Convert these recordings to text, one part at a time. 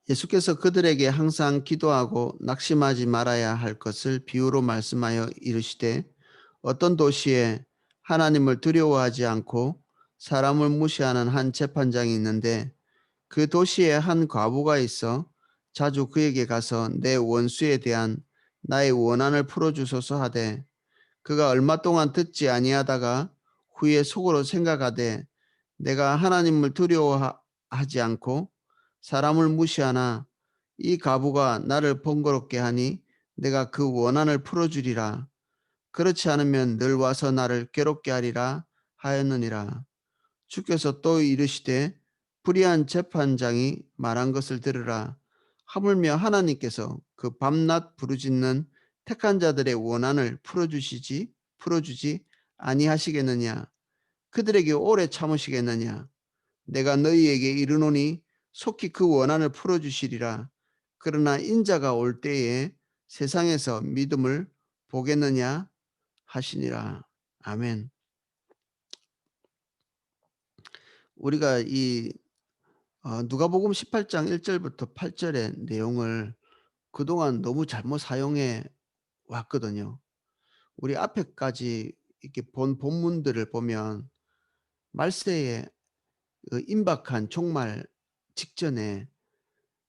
예수께서 그들에게 항상 기도하고 낙심하지 말아야 할 것을 비유로 말씀하여 이르시되 어떤 도시에 하나님을 두려워하지 않고 사람을 무시하는 한 재판장이 있는데 그 도시에 한 과부가 있어 자주 그에게 가서 내 원수에 대한 나의 원한을 풀어주소서 하되 그가 얼마 동안 듣지 아니하다가 후에 속으로 생각하되 내가 하나님을 두려워하지 않고 사람을 무시하나 이 가부가 나를 번거롭게 하니 내가 그 원한을 풀어주리라. 그렇지 않으면 늘 와서 나를 괴롭게 하리라 하였느니라. 주께서 또 이르시되 불의한 재판장이 말한 것을 들으라. 하물며 하나님께서 그 밤낮 부르짖는 택한 자들의 원한을 풀어주지 아니하시겠느냐. 그들에게 오래 참으시겠느냐. 내가 너희에게 이르노니 속히 그 원한을 풀어주시리라. 그러나 인자가 올 때에 세상에서 믿음을 보겠느냐 하시니라. 아멘. 우리가 이 누가복음 18장 1절부터 8절의 내용을 그동안 너무 잘못 사용해 왔거든요. 우리 앞에까지 이렇게 본 본문들을 보면 말세에 그 임박한 종말 직전에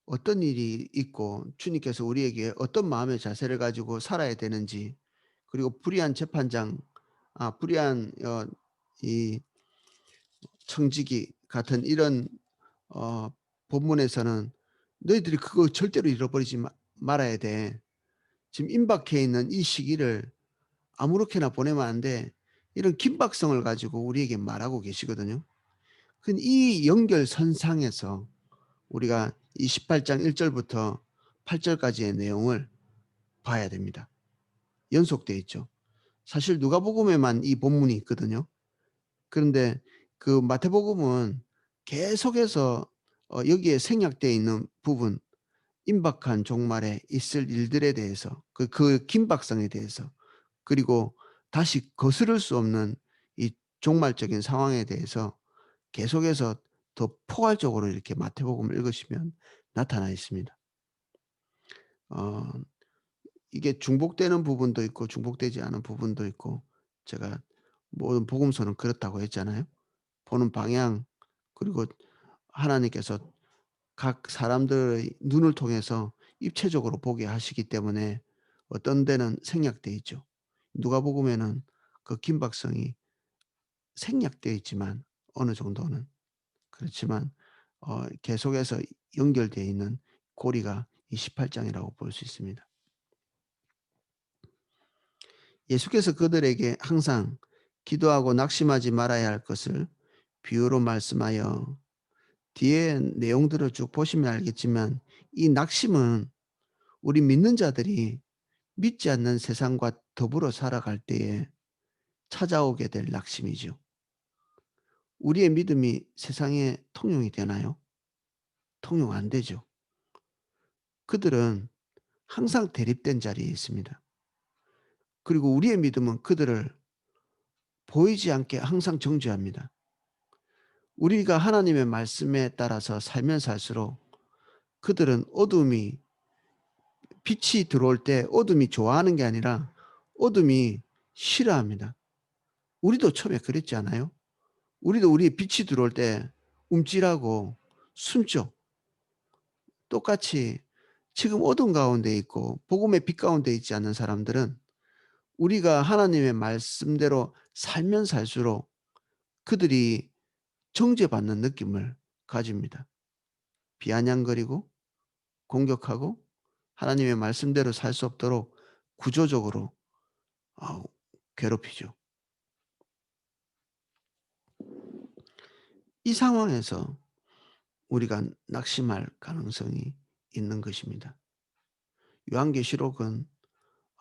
어떤 일이 있고 주님께서 우리에게 어떤 마음의 자세를 가지고 살아야 되는지, 그리고 불의한 재판장, 불의한 이 청지기 같은 이런 어 본문에서는 너희들이 그거 절대로 잃어버리지 말아야 돼. 지금 임박해 있는 이 시기를 아무렇게나 보내면 안 돼. 이런 긴박성을 가지고 우리에게 말하고 계시거든요. 이 연결선상에서 우리가 이 18장 1절부터 8절까지의 내용을 봐야 됩니다. 연속되어 있죠. 사실 누가복음에만 이 본문이 있거든요. 그런데 그 마태복음은 계속해서 여기에 생략되어 있는 부분, 임박한 종말에 있을 일들에 대해서, 그 긴박성에 대해서, 그리고 다시 거스를 수 없는 이 종말적인 상황에 대해서 계속해서 더 포괄적으로 이렇게 마태복음을 읽으시면 나타나 있습니다. 어, 이게 중복되는 부분도 있고 중복되지 않은 부분도 있고, 제가 모든 복음서는 그렇다고 했잖아요. 보는 방향, 그리고 하나님께서 각 사람들의 눈을 통해서 입체적으로 보게 하시기 때문에 어떤 데는 생략되어 있죠. 누가복음에는 그 긴박성이 생략되어 있지만 어느 정도는, 그렇지만 계속해서 연결되어 있는 고리가 이 18장이라고 볼 수 있습니다. 예수께서 그들에게 항상 기도하고 낙심하지 말아야 할 것을 비유로 말씀하여, 뒤에 내용들을 쭉 보시면 알겠지만 이 낙심은 우리 믿는 자들이 믿지 않는 세상과 더불어 살아갈 때에 찾아오게 될 낙심이죠. 우리의 믿음이 세상에 통용이 되나요? 통용 안 되죠. 그들은 항상 대립된 자리에 있습니다. 그리고 우리의 믿음은 그들을 보이지 않게 항상 정죄합니다. 우리가 하나님의 말씀에 따라서 살면 살수록 그들은 빛이 들어올 때 어둠이 좋아하는 게 아니라 어둠이 싫어합니다. 우리도 처음에 그랬지 않아요? 우리도 우리의 빛이 들어올 때 움찔하고 숨죠. 똑같이 지금 어둠 가운데 있고 복음의 빛 가운데 있지 않는 사람들은 우리가 하나님의 말씀대로 살면 살수록 그들이 정죄받는 느낌을 가집니다. 비아냥거리고 공격하고 하나님의 말씀대로 살 수 없도록 구조적으로 어, 괴롭히죠. 이 상황에서 우리가 낙심할 가능성이 있는 것입니다. 요한계시록은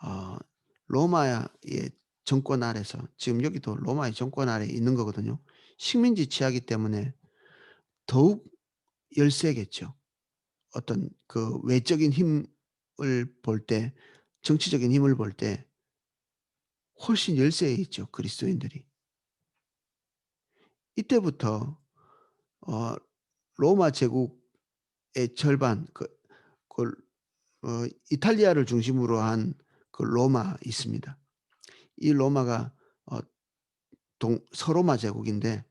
어, 로마의 정권 아래서, 지금 여기도 로마의 정권 아래에 있는 거거든요. 식민지 취하기 때문에 더욱 열세겠죠. 어떤 그 외적인 힘을 볼 때, 정치적인 힘을 볼 때 훨씬 열세에 있죠, 그리스도인들이. 이때부터 어, 로마 제국의 절반 그 이탈리아를 중심으로 한 그 로마 있습니다. 이 로마가 어 동 서로마 제국인데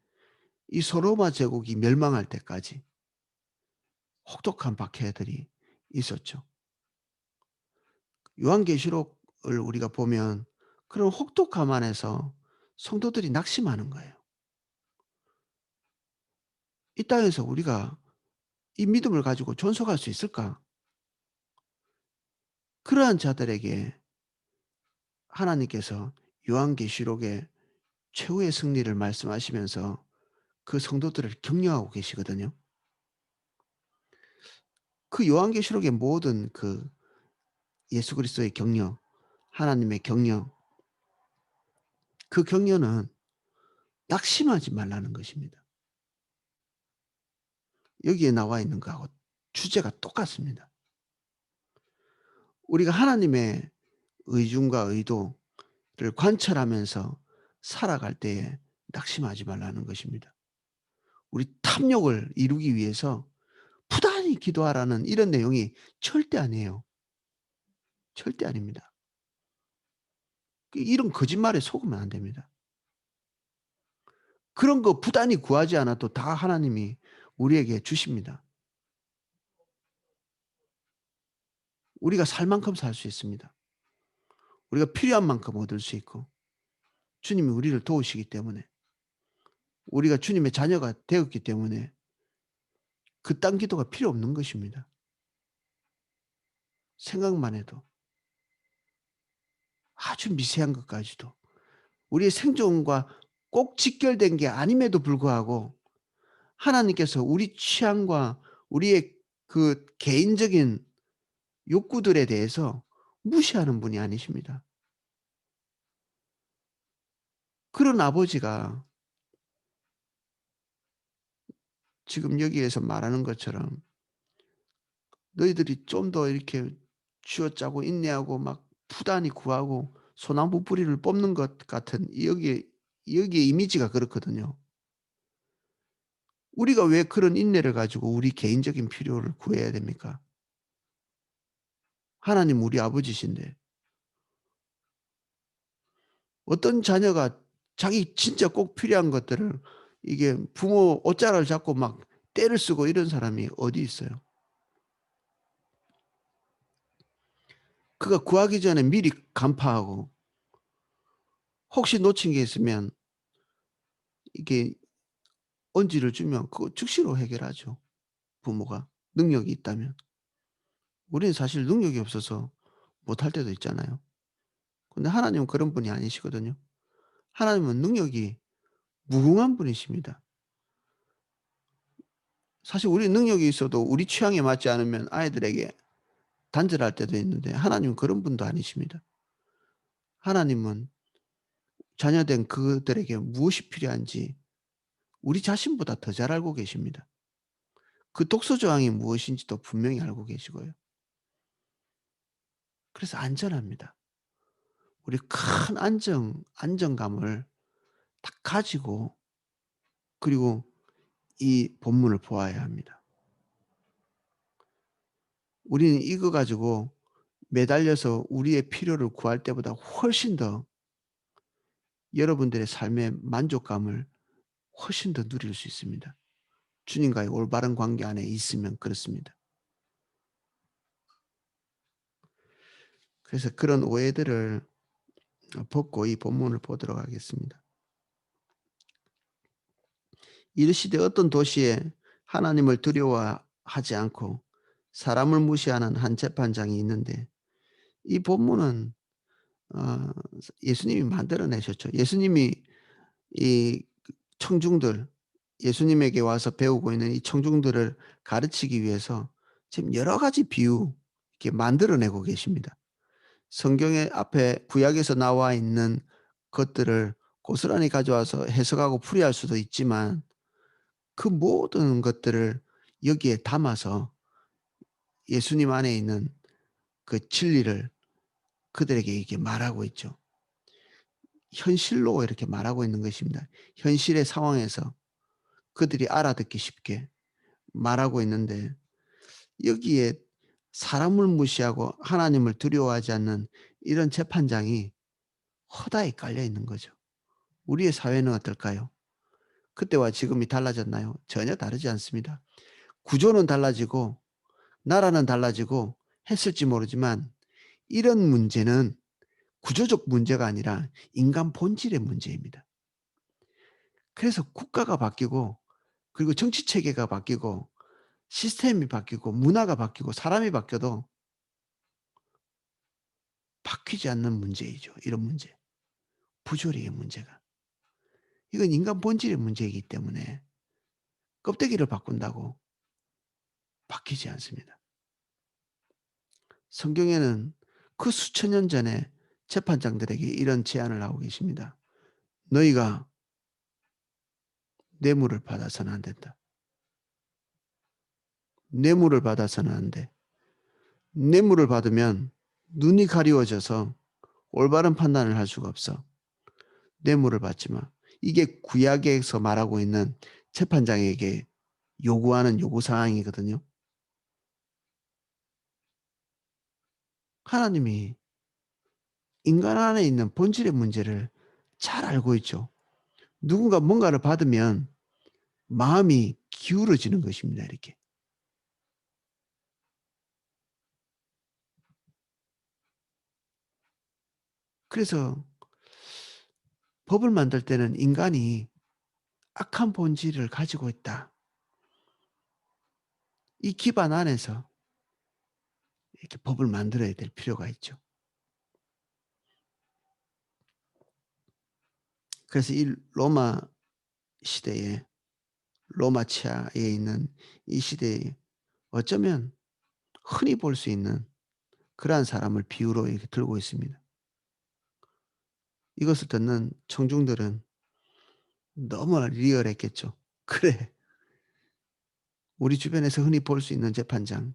이 서로마 제국이 멸망할 때까지 혹독한 박해들이 있었죠. 요한계시록을 우리가 보면 그런 혹독함 안에서 성도들이 낙심하는 거예요. 이 땅에서 우리가 이 믿음을 가지고 존속할 수 있을까? 그러한 자들에게 하나님께서 요한계시록의 최후의 승리를 말씀하시면서 그 성도들을 격려하고 계시거든요. 그 요한계시록의 모든 그 예수 그리스도의 격려, 하나님의 격려, 그 격려는 낙심하지 말라는 것입니다. 여기에 나와 있는 거하고 주제가 똑같습니다. 우리가 하나님의 의중과 의도를 관철하면서 살아갈 때에 낙심하지 말라는 것입니다. 우리 탐욕을 이루기 위해서 부단히 기도하라는 이런 내용이 절대 아니에요. 절대 아닙니다. 이런 거짓말에 속으면 안 됩니다. 그런 거 부단히 구하지 않아도 다 하나님이 우리에게 주십니다. 우리가 살 만큼 살 수 있습니다. 우리가 필요한 만큼 얻을 수 있고 주님이 우리를 도우시기 때문에 우리가 주님의 자녀가 되었기 때문에 그딴 기도가 필요 없는 것입니다. 생각만 해도 아주 미세한 것까지도 우리의 생존과 꼭 직결된 게 아님에도 불구하고 하나님께서 우리 취향과 우리의 그 개인적인 욕구들에 대해서 무시하는 분이 아니십니다. 그런 아버지가 지금 여기에서 말하는 것처럼 너희들이 좀 더 이렇게 쥐어짜고 인내하고 막 부단히 구하고 소나무 뿌리를 뽑는 것 같은 여기에 이미지가 그렇거든요. 우리가 왜 그런 인내를 가지고 우리 개인적인 필요를 구해야 됩니까? 하나님 우리 아버지신데 어떤 자녀가 자기 진짜 꼭 필요한 것들을 이게 부모 옷자락을 잡고 막 떼를 쓰고 이런 사람이 어디 있어요? 그가 구하기 전에 미리 간파하고 혹시 놓친 게 있으면 이게 언지를 주면 그거 즉시로 해결하죠, 부모가 능력이 있다면. 우리는 사실 능력이 없어서 못할 때도 있잖아요. 근데 하나님은 그런 분이 아니시거든요. 하나님은 능력이 무궁한 분이십니다. 사실 우리 능력이 있어도 우리 취향에 맞지 않으면 아이들에게 단절할 때도 있는데 하나님은 그런 분도 아니십니다. 하나님은 자녀된 그들에게 무엇이 필요한지 우리 자신보다 더 잘 알고 계십니다. 그 독소 조항이 무엇인지도 분명히 알고 계시고요. 그래서 안전합니다. 우리 큰 안정감을 딱 가지고 그리고 이 본문을 보아야 합니다. 우리는 이거 가지고 매달려서 우리의 필요를 구할 때보다 훨씬 더 여러분들의 삶의 만족감을 훨씬 더 누릴 수 있습니다. 주님과의 올바른 관계 안에 있으면 그렇습니다. 그래서 그런 오해들을 벗고 이 본문을 보도록 하겠습니다. 이르시되 어떤 도시에 하나님을 두려워하지 않고 사람을 무시하는 한 재판장이 있는데 이 본문은 어 예수님이 만들어 내셨죠. 예수님이 이 청중들 예수님에게 와서 배우고 있는 이 청중들을 가르치기 위해서 지금 여러 가지 비유 이렇게 만들어 내고 계십니다. 성경의 앞에 구약에서 나와 있는 것들을 고스란히 가져와서 해석하고 풀이할 수도 있지만 그 모든 것들을 여기에 담아서 예수님 안에 있는 그 진리를 그들에게 이렇게 말하고 있죠. 현실로 이렇게 말하고 있는 것입니다. 현실의 상황에서 그들이 알아듣기 쉽게 말하고 있는데 여기에 사람을 무시하고 하나님을 두려워하지 않는 이런 재판장이 허다히 깔려 있는 거죠. 우리의 사회는 어떨까요? 그때와 지금이 달라졌나요? 전혀 다르지 않습니다. 구조는 달라지고 나라는 달라지고 했을지 모르지만 이런 문제는 구조적 문제가 아니라 인간 본질의 문제입니다. 그래서 국가가 바뀌고 그리고 정치 체계가 바뀌고 시스템이 바뀌고 문화가 바뀌고 사람이 바뀌어도 바뀌지 않는 문제이죠. 이런 문제. 부조리의 문제가. 이건 인간 본질의 문제이기 때문에 껍데기를 바꾼다고 바뀌지 않습니다. 성경에는 그 수천 년 전에 재판장들에게 이런 제안을 하고 계십니다. 너희가 뇌물을 받아서는 안 된다. 뇌물을 받아서는 안 돼. 뇌물을 받으면 눈이 가리워져서 올바른 판단을 할 수가 없어. 뇌물을 받지 마. 이게 구약에서 말하고 있는 재판장에게 요구하는 요구사항이거든요. 하나님이 인간 안에 있는 본질의 문제를 잘 알고 있죠. 누군가 뭔가를 받으면 마음이 기울어지는 것입니다. 이렇게. 그래서 법을 만들 때는 인간이 악한 본질을 가지고 있다. 이 기반 안에서 이렇게 법을 만들어야 될 필요가 있죠. 그래서 이 로마 시대에 로마 치하에 있는 이 시대에 어쩌면 흔히 볼 수 있는 그러한 사람을 비유로 이렇게 들고 있습니다. 이것을 듣는 청중들은 너무 리얼했겠죠. 그래. 우리 주변에서 흔히 볼 수 있는 재판장입니다.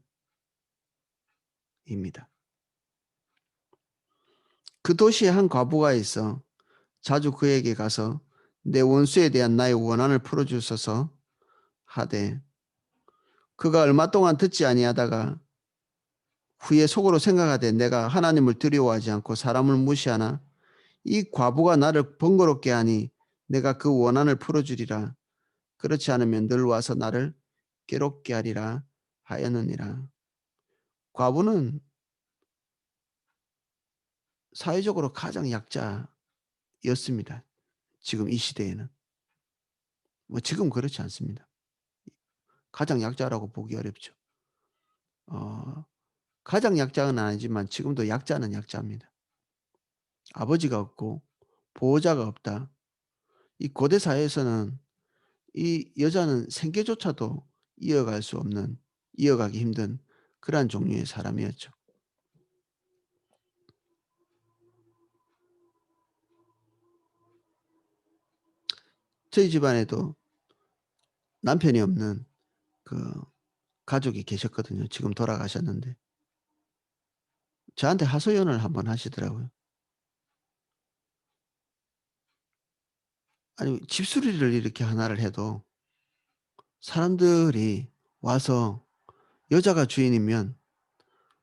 그 도시에 한 과부가 있어 자주 그에게 가서 내 원수에 대한 나의 원한을 풀어주소서 하되 그가 얼마 동안 듣지 아니하다가 후에 속으로 생각하되 내가 하나님을 두려워하지 않고 사람을 무시하나 이 과부가 나를 번거롭게 하니 내가 그 원한을 풀어주리라. 그렇지 않으면 늘 와서 나를 괴롭게 하리라 하였느니라. 과부는 사회적으로 가장 약자였습니다. 지금 이 시대에는. 뭐 지금 그렇지 않습니다. 가장 약자라고 보기 어렵죠. 어, 가장 약자는 아니지만 지금도 약자는 약자입니다. 아버지가 없고 보호자가 없다. 이 고대 사회에서는 이 여자는 생계조차도 이어갈 수 없는, 이어가기 힘든 그러한 종류의 사람이었죠. 저희 집안에도 남편이 없는 그 가족이 계셨거든요. 지금 돌아가셨는데 저한테 하소연을 한번 하시더라고요. 아니 집수리를 이렇게 하나를 해도 사람들이 와서 여자가 주인이면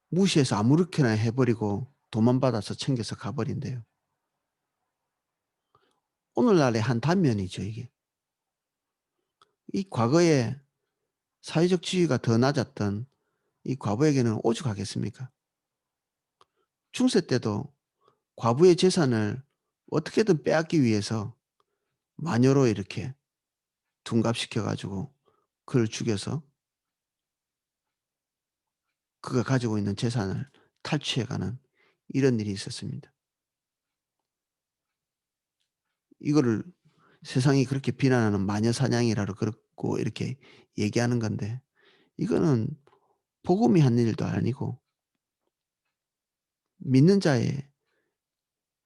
무시해서 아무렇게나 해 버리고 돈만 받아서 챙겨서 가 버린대요. 오늘날의 한 단면이죠 이게. 이 과거에 사회적 지위가 더 낮았던 이 과부에게는 오죽하겠습니까? 중세 때도 과부의 재산을 어떻게든 빼앗기 위해서 마녀로 이렇게 둔갑시켜 가지고 그를 죽여서 그가 가지고 있는 재산을 탈취해 가는 이런 일이 있었습니다. 이거를 세상이 그렇게 비난하는 마녀 사냥이라고 그렇고 이렇게 얘기하는 건데 이거는 복음이 한 일도 아니고 믿는 자의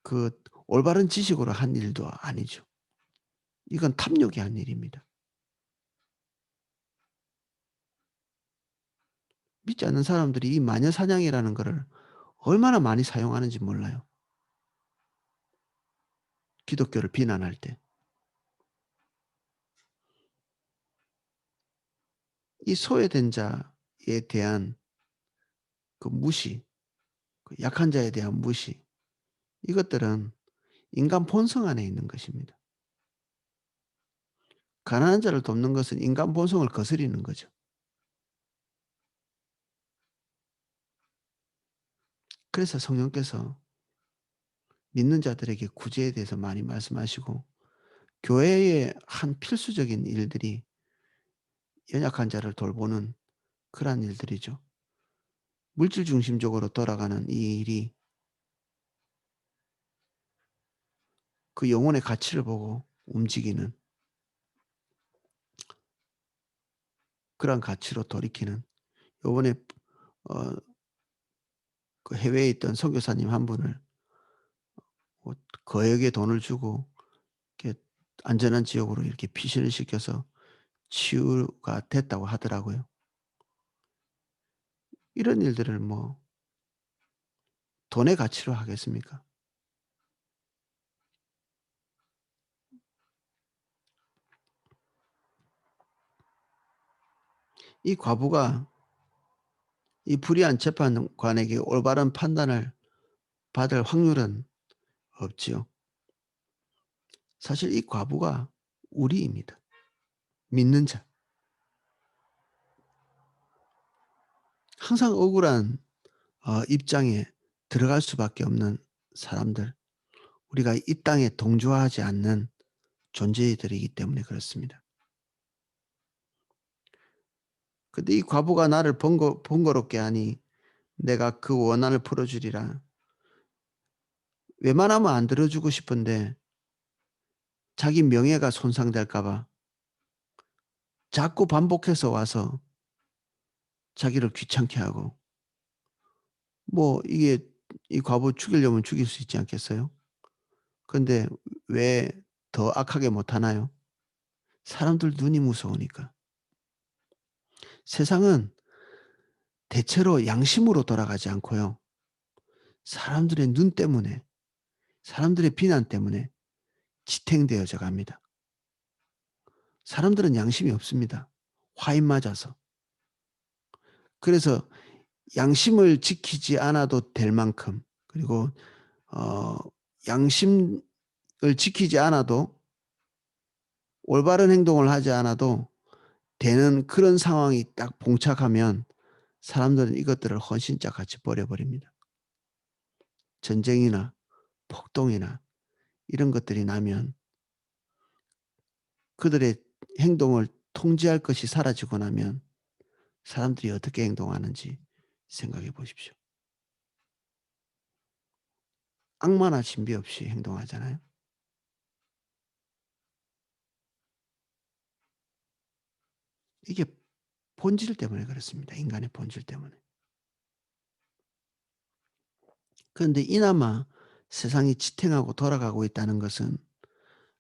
그 올바른 지식으로 한 일도 아니죠. 이건 탐욕이 한 일입니다. 믿지 않는 사람들이 이 마녀 사냥이라는 거를 얼마나 많이 사용하는지 몰라요. 기독교를 비난할 때. 이 소외된 자, 대한 그 무시, 그 약한 자에 대한 무시, 이것들은 인간 본성 안에 있는 것입니다. 가난한 자를 돕는 것은 인간 본성을 거스리는 거죠. 그래서 성령께서 믿는 자들에게 구제에 대해서 많이 말씀하시고, 교회의 한 필수적인 일들이 연약한 자를 돌보는 그러한 일들이죠. 물질 중심적으로 돌아가는 이 일이 그 영혼의 가치를 보고 움직이는, 그러한 가치로 돌이키는, 요번에 어 그 해외에 있던 선교사님 한 분을 거액의 돈을 주고 이렇게 안전한 지역으로 이렇게 피신을 시켜서 치유가 됐다고 하더라고요. 이런 일들을 뭐 돈의 가치로 하겠습니까? 이 과부가 이 불의한 재판관에게 올바른 판단을 받을 확률은 없지요. 사실 이 과부가 우리입니다. 믿는 자. 항상 억울한 입장에 들어갈 수밖에 없는 사람들. 우리가 이 땅에 동조하지 않는 존재들이기 때문에 그렇습니다. 근데 이 과부가 나를 번거롭게 하니 내가 그 원한을 풀어주리라. 웬만하면 안 들어주고 싶은데 자기 명예가 손상될까 봐 자꾸 반복해서 와서 자기를 귀찮게 하고, 뭐 이게 이 과부 죽이려면 죽일 수 있지 않겠어요? 근데 왜 더 악하게 못하나요? 사람들 눈이 무서우니까. 세상은 대체로 양심으로 돌아가지 않고요. 사람들의 눈 때문에, 사람들의 비난 때문에 지탱되어져 갑니다. 사람들은 양심이 없습니다. 화인 맞아서. 그래서 양심을 지키지 않아도 될 만큼, 그리고 어 양심을 지키지 않아도, 올바른 행동을 하지 않아도 되는 그런 상황이 딱 봉착하면 사람들은 이것들을 헌신짝 같이 버려버립니다. 전쟁이나 폭동이나 이런 것들이 나면 그들의 행동을 통제할 것이 사라지고 나면 사람들이 어떻게 행동하는지 생각해 보십시오. 악마나 신비 없이 행동하잖아요. 이게 본질 때문에 그렇습니다. 인간의 본질 때문에. 그런데 이나마 세상이 지탱하고 돌아가고 있다는 것은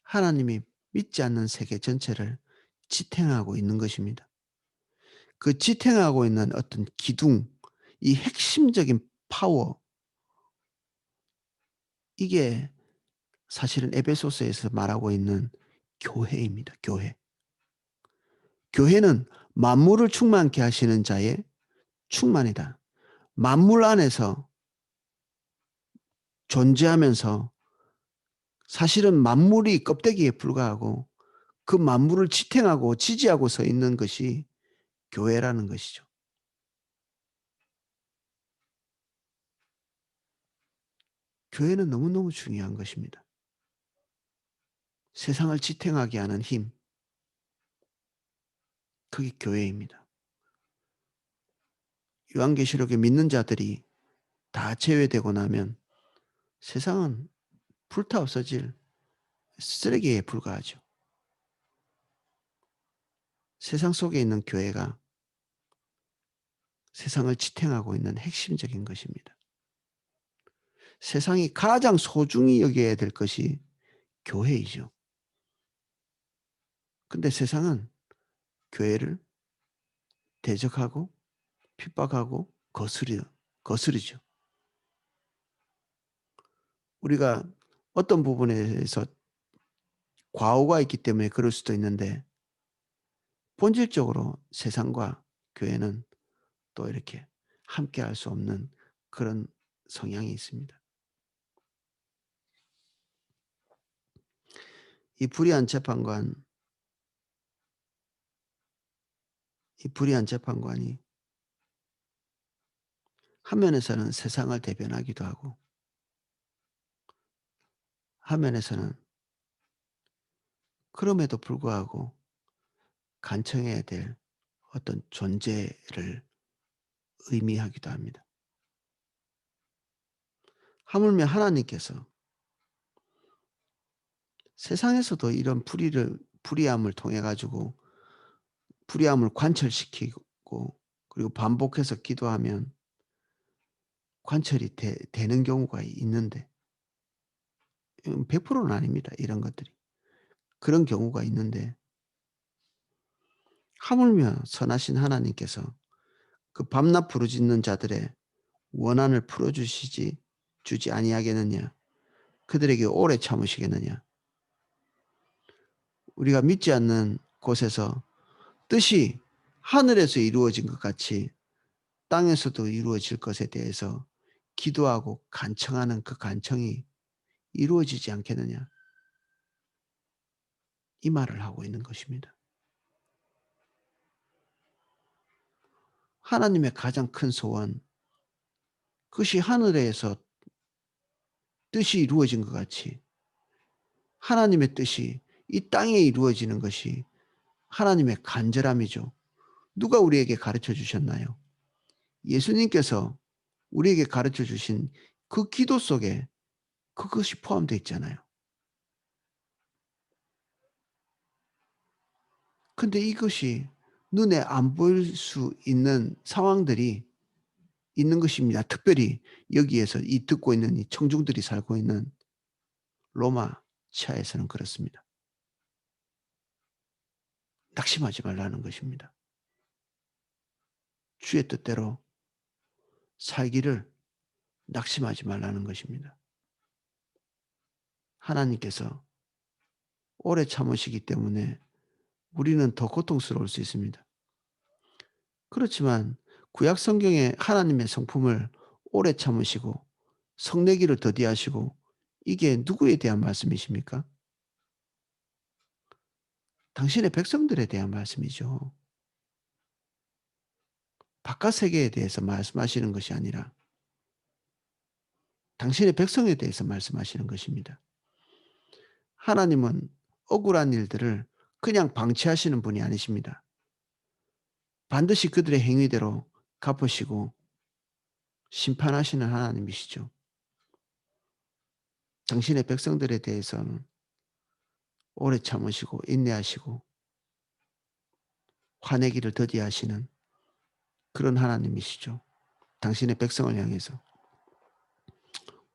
하나님이 믿지 않는 세계 전체를 지탱하고 있는 것입니다. 그 지탱하고 있는 어떤 기둥, 이 핵심적인 파워, 이게 사실은 에베소서에서 말하고 있는 교회입니다. 교회. 교회는 만물을 충만케 하시는 자의 충만이다. 만물 안에서 존재하면서 사실은 만물이 껍데기에 불과하고 그 만물을 지탱하고 지지하고 서 있는 것이 교회라는 것이죠. 교회는 너무너무 중요한 것입니다. 세상을 지탱하게 하는 힘, 그게 교회입니다. 요한계시록에 믿는 자들이 다 제외되고 나면 세상은 불타 없어질 쓰레기에 불과하죠. 세상 속에 있는 교회가 세상을 지탱하고 있는 핵심적인 것입니다. 세상이 가장 소중히 여겨야 될 것이 교회이죠. 근데 세상은 교회를 대적하고 핍박하고 거스르죠. 우리가 어떤 부분에서 과오가 있기 때문에 그럴 수도 있는데, 본질적으로 세상과 교회는 또 이렇게 함께 할 수 없는 그런 성향이 있습니다. 이 불의한 재판관, 이 불의한 재판관이 한면에서는 세상을 대변하기도 하고 한면에서는 그럼에도 불구하고 간청해야 될 어떤 존재를 의미하기도 합니다. 하물며 하나님께서 세상에서도 이런 불의함을 통해 가지고 불의함을 관철시키고 그리고 반복해서 기도하면 관철이 되는 경우가 있는데 100%는 아닙니다, 이런 것들이. 그런 경우가 있는데 하물며 선하신 하나님께서 그 밤낮 부르짖는 자들의 원한을 풀어 주지 아니하겠느냐. 그들에게 오래 참으시겠느냐. 우리가 믿지 않는 곳에서 뜻이 하늘에서 이루어진 것 같이 땅에서도 이루어질 것에 대해서 기도하고 간청하는 그 간청이 이루어지지 않겠느냐. 이 말을 하고 있는 것입니다. 하나님의 가장 큰 소원, 그것이 하늘에서 뜻이 이루어진 것 같이 하나님의 뜻이 이 땅에 이루어지는 것이 하나님의 간절함이죠. 누가 우리에게 가르쳐 주셨나요? 예수님께서 우리에게 가르쳐 주신 그 기도 속에 그것이 포함되어 있잖아요. 근데 이것이 눈에 안 보일 수 있는 상황들이 있는 것입니다. 특별히 여기에서 이 듣고 있는 이 청중들이 살고 있는 로마 치하에서는 그렇습니다. 낙심하지 말라는 것입니다. 주의 뜻대로 살기를 낙심하지 말라는 것입니다. 하나님께서 오래 참으시기 때문에 우리는 더 고통스러울 수 있습니다. 그렇지만 구약 성경에 하나님의 성품을 오래 참으시고 성내기를 더디하시고 이게 누구에 대한 말씀이십니까? 당신의 백성들에 대한 말씀이죠. 바깥 세계에 대해서 말씀하시는 것이 아니라 당신의 백성에 대해서 말씀하시는 것입니다. 하나님은 억울한 일들을 그냥 방치하시는 분이 아니십니다. 반드시 그들의 행위대로 갚으시고 심판하시는 하나님이시죠. 당신의 백성들에 대해서는 오래 참으시고 인내하시고 화내기를 더디하시는 그런 하나님이시죠. 당신의 백성을 향해서.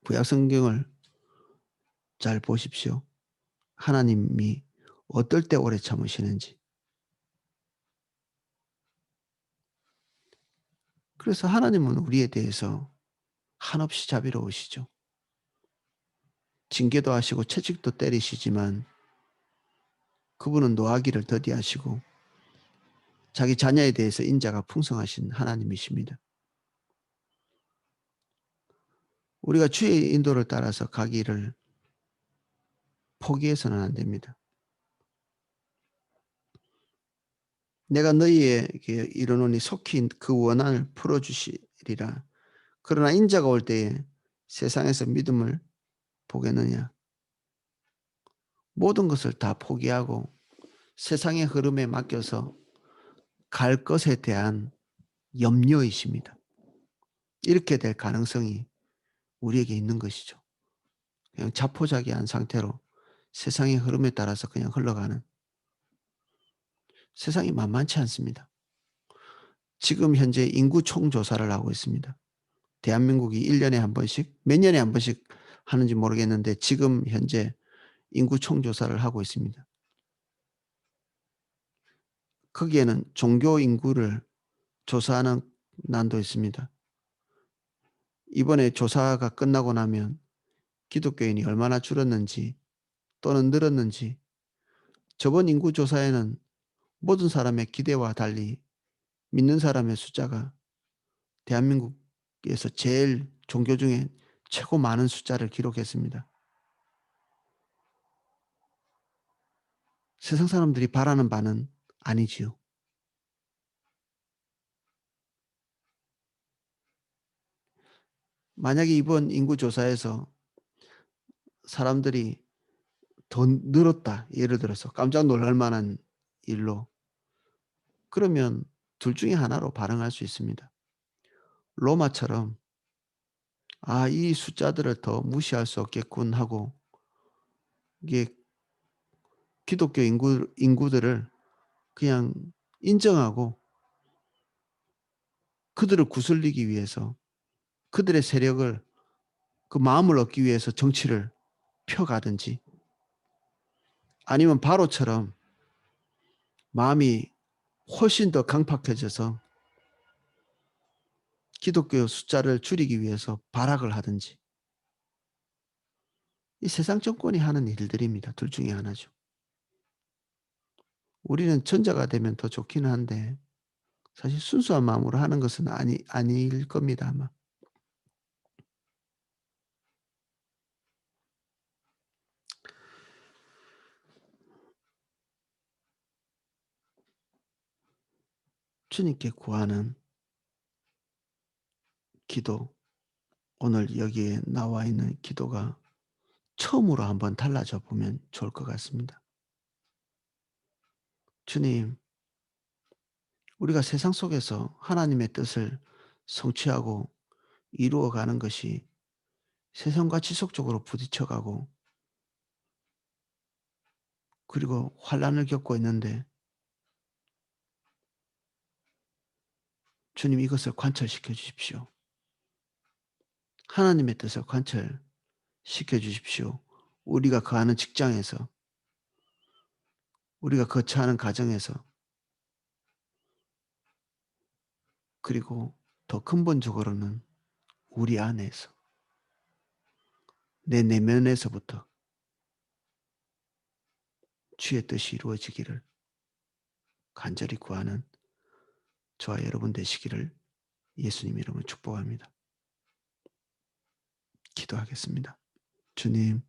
구약 성경을 잘 보십시오. 하나님이 어떨 때 오래 참으시는지. 그래서 하나님은 우리에 대해서 한없이 자비로우시죠. 징계도 하시고 채찍도 때리시지만 그분은 노하기를 더디하시고 자기 자녀에 대해서 인자가 풍성하신 하나님이십니다. 우리가 주의 인도를 따라서 가기를 포기해서는 안 됩니다. 내가 너희에게 이르노니 속히 그 원한을 풀어주시리라. 그러나 인자가 올 때에 세상에서 믿음을 보겠느냐. 모든 것을 다 포기하고 세상의 흐름에 맡겨서 갈 것에 대한 염려이십니다. 이렇게 될 가능성이 우리에게 있는 것이죠. 그냥 자포자기한 상태로 세상의 흐름에 따라서 그냥 흘러가는 세상이 만만치 않습니다. 지금 현재 인구 총조사를 하고 있습니다. 대한민국이 1년에 한 번씩, 몇 년에 한 번씩 하는지 모르겠는데 지금 현재 인구 총조사를 하고 있습니다. 거기에는 종교 인구를 조사하는 난도 있습니다. 이번에 조사가 끝나고 나면 기독교인이 얼마나 줄었는지 또는 늘었는지 저번 인구 조사에는 모든 사람의 기대와 달리 믿는 사람의 숫자가 대한민국에서 제일 종교 중에 최고 많은 숫자를 기록했습니다. 세상 사람들이 바라는 바는 아니지요. 만약에 이번 인구조사에서 사람들이 더 늘었다. 예를 들어서 깜짝 놀랄 만한 일로. 그러면 둘 중에 하나로 반응할 수 있습니다. 로마처럼 '아 이 숫자들을 더 무시할 수 없겠군.' 하고 이게 기독교 인구들을 그냥 인정하고 그들을 구슬리기 위해서 그들의 세력을 그 마음을 얻기 위해서 정치를 펴가든지 아니면 바로처럼 마음이 훨씬 더 강팍해져서 기독교 숫자를 줄이기 위해서 발악을 하든지 이 세상 정권이 하는 일들입니다. 둘 중에 하나죠. 우리는 전자가 되면 더 좋기는 한데 사실 순수한 마음으로 하는 것은 아닐 겁니다 아마. 주님께 구하는 기도, 오늘 여기에 나와 있는 기도가 처음으로 한번 달라져 보면 좋을 것 같습니다. 주님, 우리가 세상 속에서 하나님의 뜻을 성취하고 이루어가는 것이 세상과 지속적으로 부딪혀가고 그리고 환란을 겪고 있는데 주님 이것을 관철시켜 주십시오. 하나님의 뜻을 관철시켜 주십시오. 우리가 거하는 직장에서, 우리가 거처하는 가정에서, 그리고 더 근본적으로는 우리 안에서, 내 내면에서부터 주의 뜻이 이루어지기를 간절히 구하는 저와 여러분 되시기를 예수님 이름으로 축복합니다. 기도하겠습니다. 주님,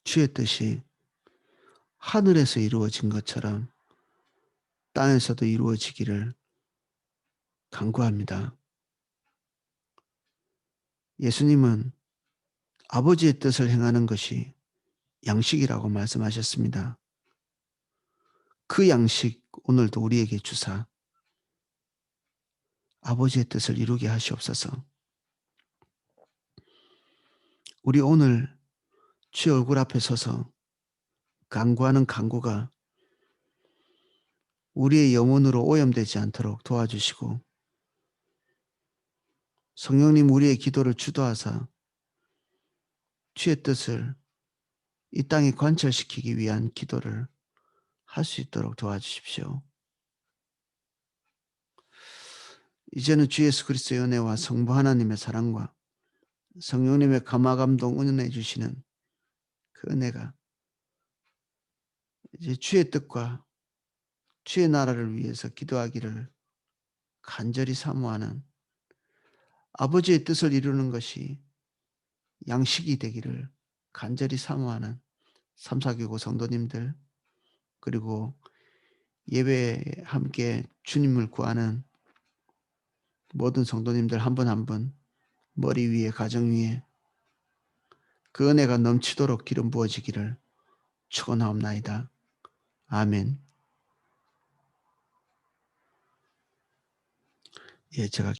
주의 뜻이 하늘에서 이루어진 것처럼 땅에서도 이루어지기를 간구합니다. 예수님은 아버지의 뜻을 행하는 것이 양식이라고 말씀하셨습니다. 그 양식 오늘도 우리에게 주사 아버지의 뜻을 이루게 하시옵소서. 우리 오늘 주의 얼굴 앞에 서서 간구하는 간구가 우리의 영혼으로 오염되지 않도록 도와주시고 성령님 우리의 기도를 주도하사 주의 뜻을 이 땅에 관철시키기 위한 기도를 할 수 있도록 도와주십시오. 이제는 주 예수 그리스도의 은혜와 성부 하나님의 사랑과 성령님의 감화감동 은혜 주시는 그 은혜가 이제 주의 뜻과 주의 나라를 위해서 기도하기를 간절히 사모하는 아버지의 뜻을 이루는 것이 양식이 되기를 간절히 사모하는 삼사교구 성도님들 그리고 예배에 함께 주님을 구하는 모든 성도님들 한 분 한 분 머리 위에 가정 위에 그 은혜가 넘치도록 기름 부어지기를 축원하옵나이다. 아멘. 예, 제가